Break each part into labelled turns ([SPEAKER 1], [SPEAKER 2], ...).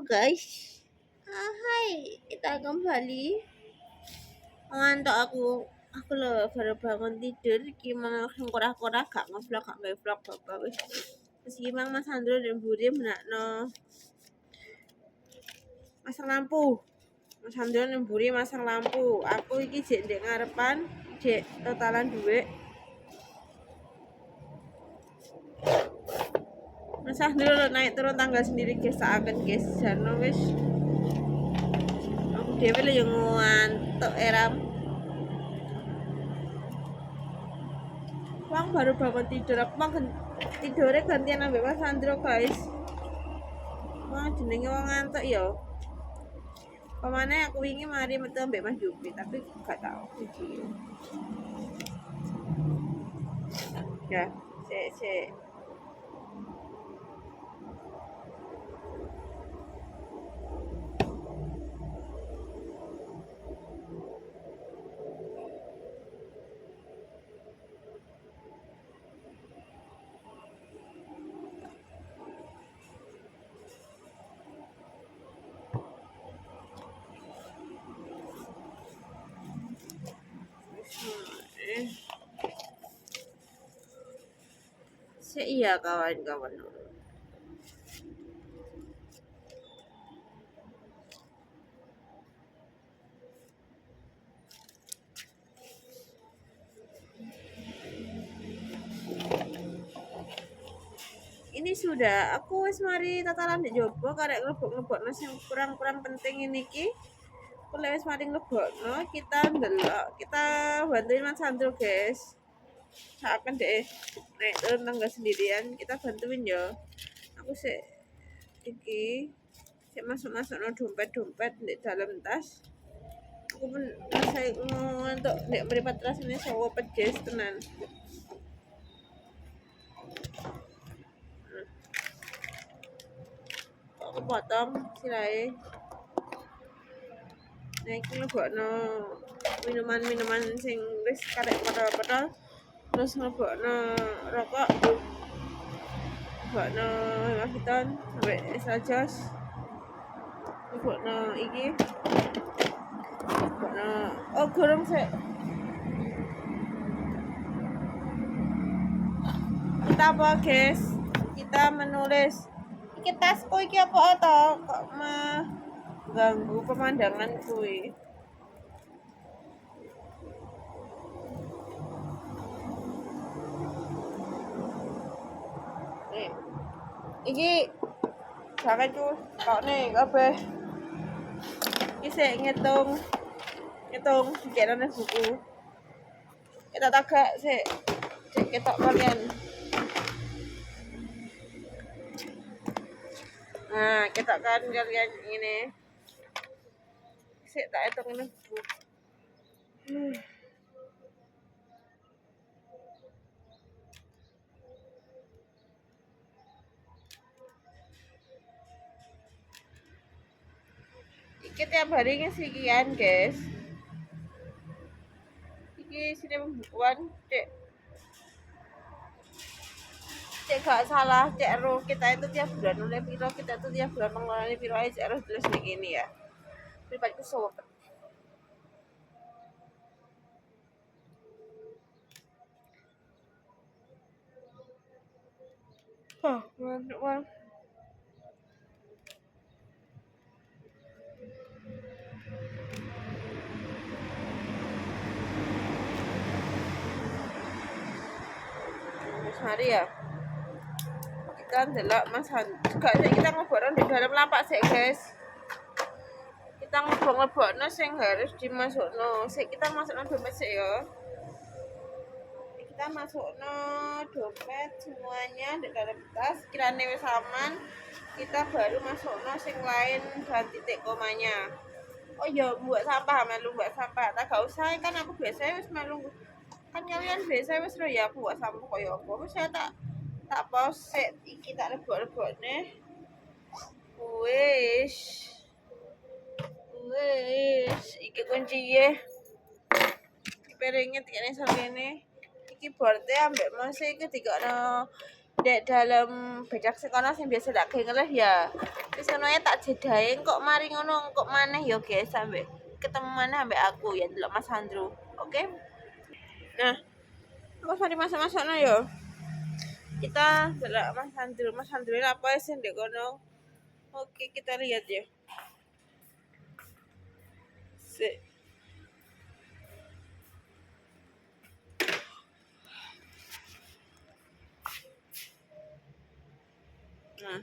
[SPEAKER 1] Guys, hai, kita kembali. Ngantuk aku loh baru bangun tidur. Gimana langsung korak-korak gak ngevlog bapak wis. Terus gimana Mas Andro dan Budi menakno masang lampu. Mas Andro dan Budi masang lampu. Aku iki jek ndek ngarepan, jek totalan duit. Mas Andro naik turun tangga sendiri guys, akan guys. Jarno wis aku dhewe lho yo ngantuk eram. Wang baru bangun tidur, aku mau tidurnya gantian ambek Mas Andro guys. Wah jenenge wong ngantuk ya. Pemane aku wingi mari metu ambek Mas Jupi tapi gak tau iki. Ya, sik. Iya kawan-kawan. Ini sudah aku wis mari tatalan di jopo karek ngelebok-ngelebokno sing kurang-kurang penting ini ki. Aku wis mari ngelebokno, kita ndelok, kita bantuin Mas Andro guys. Akan deh naik turun tangga sendirian, kita bantuin ya. Aku iki masuk no dompet di dalam tas. Aku pun saya untuk nek meripat rasanya sawo pedes tenan. Aku potong sirai. Nah iki lebokno minuman sing wis karek padha-padha. Terus lebokno rokok. Lebokno makiton sampai sajos. Lebokno iki. Lebokno gorong sik. Kita apa guys? Kita menulis. Iki tasku iki apa to? Kok ganggu pemandangan kuwi. Iki jangan tuh kok nih kabeh. Iki sik ngitung dikene buku. Kita tagak sik ketok kalian. Nah, ketok kan kalian ini. Sik tak hitung ini buku. Iki tiap hari ngisikian guys. Iki sini pembukuan cek gak salah cek roh kita itu tiap bulan oleh piro, kita itu tiap bulan mengeluarkan piro aja cek roh tulis ini ya. Pribadiku sobat. Wah. Hari ya kita ndelok Mas juga kita ngobrol di dalam lapak sih guys. Kita ngobrol-ngobrolno sing harus dimasukno. Kita masukno dompet sih ya. Kita masukno dompet semuanya di dalam tas. Kirane wis aman, kita baru masukno sing lain dan titik komanya. Oh iya, buat sampah tak gak usah kan aku biasanya wis melu kan kalian biasa wis ro ya buat sampah koyo apa wis saya tak pause set iki tak lebok-lebokne wis iki kuncinya piringnya tikane sakene iki borte ambek mose iki dikono dek dalam becak sekolah sing biasa tak gengeleh ya Wis ngono ya tak jedain kok mari ngono kok maneh ya guys sampai ketemu maneh ambek aku ya delok Mas Andrew. Oke. Nah, aku mari masak-masakno ya. Kita delok Mas Andrew. Mas Andrew apa sih ndek kono? Oke, kita lihat ya. Nah,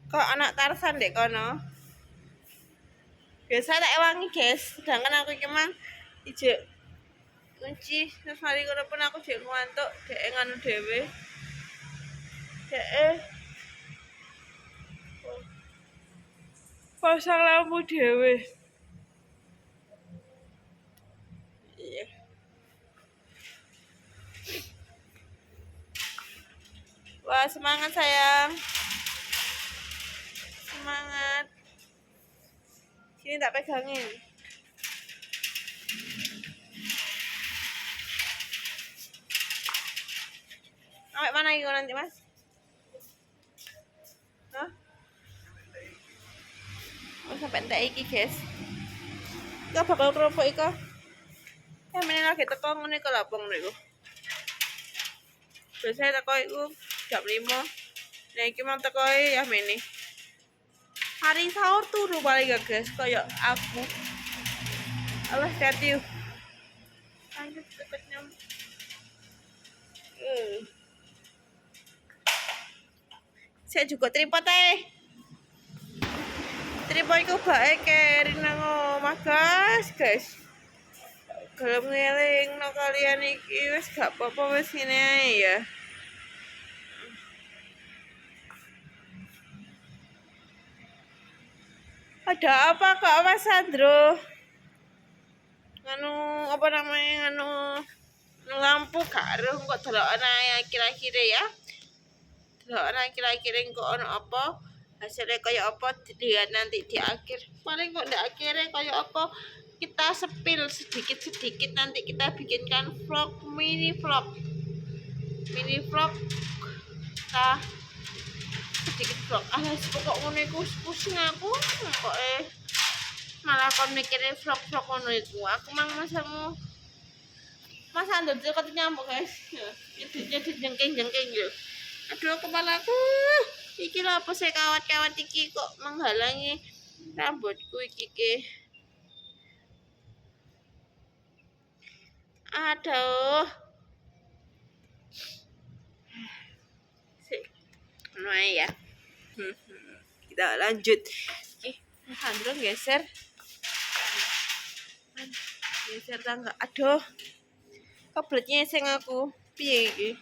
[SPEAKER 1] kok anak Tarsan dek kono? Biasa tak ewangi guys, sedangkan aku iki mang ijek kunci terus mari kono pun aku jek ngantuk dek nganu dhewe. Dek pasang lampu dhewe. Iya. Wah, semangat sayang. Semangat. Sini tak pegangin. Sampai mana itu nanti Mas? Hah? Oh, sampai entek iki guys. Kita bakal kerupuk iko. Ya meneh lagi teko ngene iku lapung niku. Biasanya teko iku jam 5. Nah iki mau teko ya meneh. Hari sahur turu paling gak guys, kayak aku. Allah hati. Lanjut cepetnya. Saya juga tripod tripodku baik kayak Rina ngomah guys. Kalau ngeling no kalian iki wis gak apa-apa wis ngene ae ya. Ada apa kok Mas Sandro? Nganu apa namanya nganu lampu karo kok delokan ae akhir-akhir ya. Delokan akhir-akhir kok ono apa? Hasilnya kayak apa dilihat nanti di akhir. Paling kok di akhirnya kayak apa? Kita sepil sedikit-sedikit nanti kita bikinkan mini vlog. Kita sedikit vlog. Pokok ngono iku pusing aku kok malah kon mikirin vlog ngono iku. Aku mang masamu. Mas Andrew kok nyambuk guys. Nyedit jengking yo. Aduh kepalaku. Iki lho apa sih kawat-kawat iki kok menghalangi rambutku iki. Aduh. Ngono ya. Kita lanjut. Mas Andrew geser tangga. Aduh. Kebletnya sing aku. Piye iki?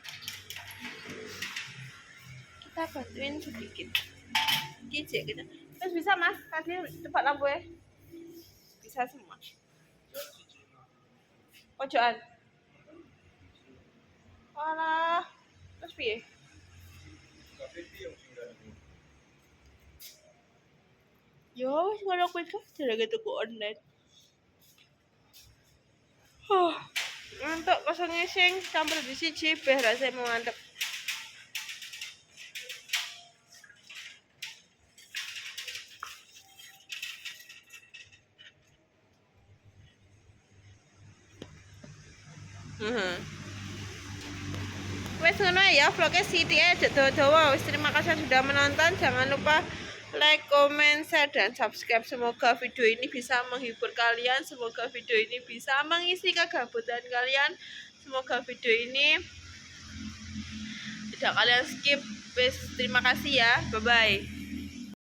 [SPEAKER 1] Kita bantuin sedikit. Kicik kita. Terus bisa Mas, tadi cepat lampu ya. Bisa semua. Pojokan. Walah. Terus piye? Yo, wis ngono kuwi kok jenenge tuku online. Ngantuk kosong ngising campur di siji beh rasane mau ngantuk. Wes ngono ya vlognya Siti aja dawa. Terima kasih sudah menonton. Jangan lupa like, comment, share, dan subscribe. Semoga video ini bisa menghibur kalian. Semoga video ini bisa mengisi kegabutan kalian. Semoga video ini tidak kalian skip. Wes terima kasih ya. Bye bye.